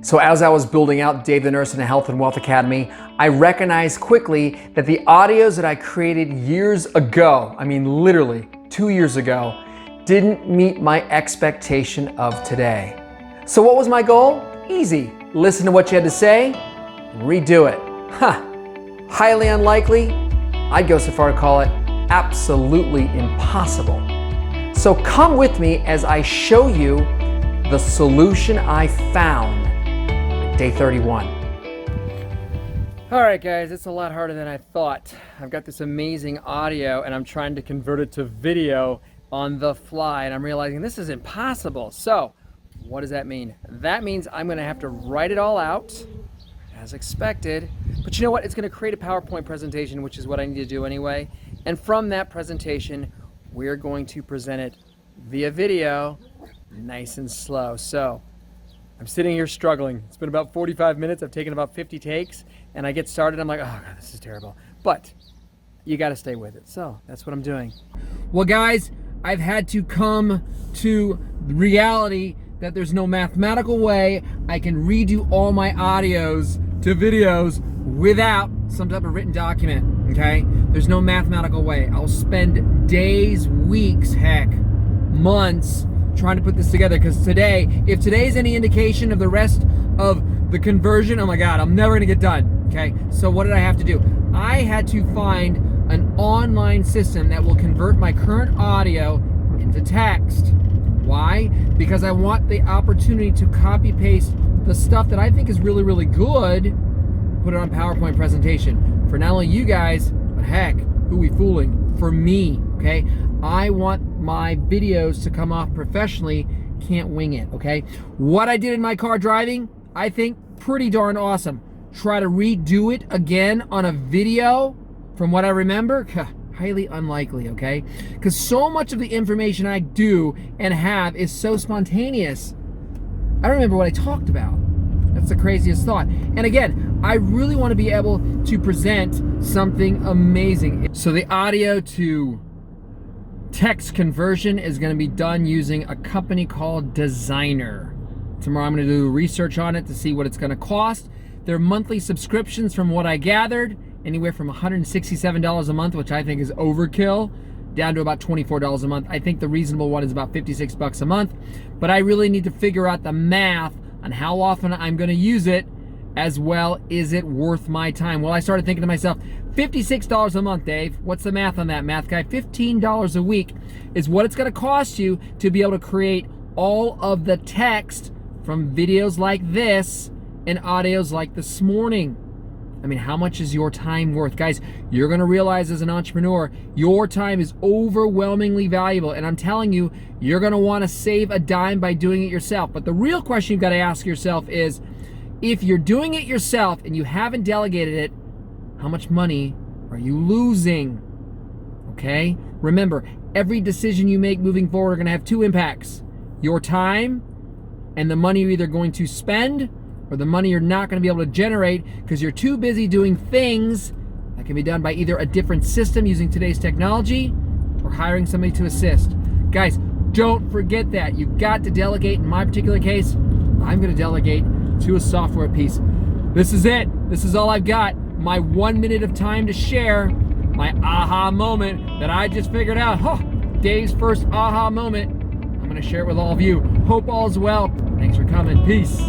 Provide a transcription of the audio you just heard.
So as I was building out Dave the Nurse and the Health and Wealth Academy, I recognized quickly that the audios that I created years ago, I mean literally 2 years ago, didn't meet my expectation of today. So what was my goal? Easy. Listen to what you had to say, redo it. Highly unlikely. I'd go so far to call it absolutely impossible. So come with me as I show you the solution I found at day 31. All right, guys, it's a lot harder than I thought. I've got this amazing audio and I'm trying to convert it to video on the fly, and I'm realizing this is impossible. So what does that mean? That means I'm gonna have to write it all out as expected, but you know what? It's gonna create a PowerPoint presentation, which is what I need to do anyway. And from that presentation, we're going to present it via video, nice and slow. So I'm sitting here struggling. It's been about 45 minutes. I've taken about 50 takes, and I get started. I'm like, oh God, this is terrible. But you got to stay with it. So that's what I'm doing. Well, guys, I've had to come to reality that there's no mathematical way I can redo all my audios to videos without some type of written document, okay? There's no mathematical way. I'll spend days, weeks, heck, months trying to put this together, because today, if today's any indication of the rest of the conversion, oh my God, I'm never gonna get done, okay? So what did I have to do? I had to find an online system that will convert my current audio into text. Why? Because I want the opportunity to copy paste the stuff that I think is really, really good, put it on PowerPoint presentation for not only you guys, but heck, who we fooling? For me, okay? I want my videos to come off professionally, can't wing it, okay? What I did in my car driving, I think pretty darn awesome. Try to redo it again on a video from what I remember, highly unlikely, okay? Because so much of the information I do and have is so spontaneous. I don't remember what I talked about. That's the craziest thought. And again, I really want to be able to present something amazing. So the audio to text conversion is going to be done using a company called Designer. Tomorrow I'm going to do research on it to see what it's going to cost. Their monthly subscriptions, from what I gathered, anywhere from $167 a month, which I think is overkill, down to about $24 a month. I think the reasonable one is about 56 bucks a month, but I really need to figure out the math on how often I'm going to use it, as well, is it worth my time? Well, I started thinking to myself, $56 a month, Dave. What's the math on that, math guy? $15 a week is what it's going to cost you to be able to create all of the text from videos like this and audios like this morning. I mean, how much is your time worth? Guys, you're gonna realize as an entrepreneur, your time is overwhelmingly valuable. And I'm telling you, you're gonna wanna save a dime by doing it yourself. But the real question you've gotta ask yourself is, if you're doing it yourself and you haven't delegated it, how much money are you losing? Okay? Remember, every decision you make moving forward are gonna have two impacts. Your time and the money you're either going to spend, or the money you're not going to be able to generate because you're too busy doing things that can be done by either a different system using today's technology or hiring somebody to assist. Guys, don't forget that. You've got to delegate. In my particular case, I'm going to delegate to a software piece. This is it. This is all I've got. My 1 minute of time to share my aha moment that I just figured out. Dave's first aha moment. I'm going to share it with all of you. Hope all's well. Thanks for coming. Peace.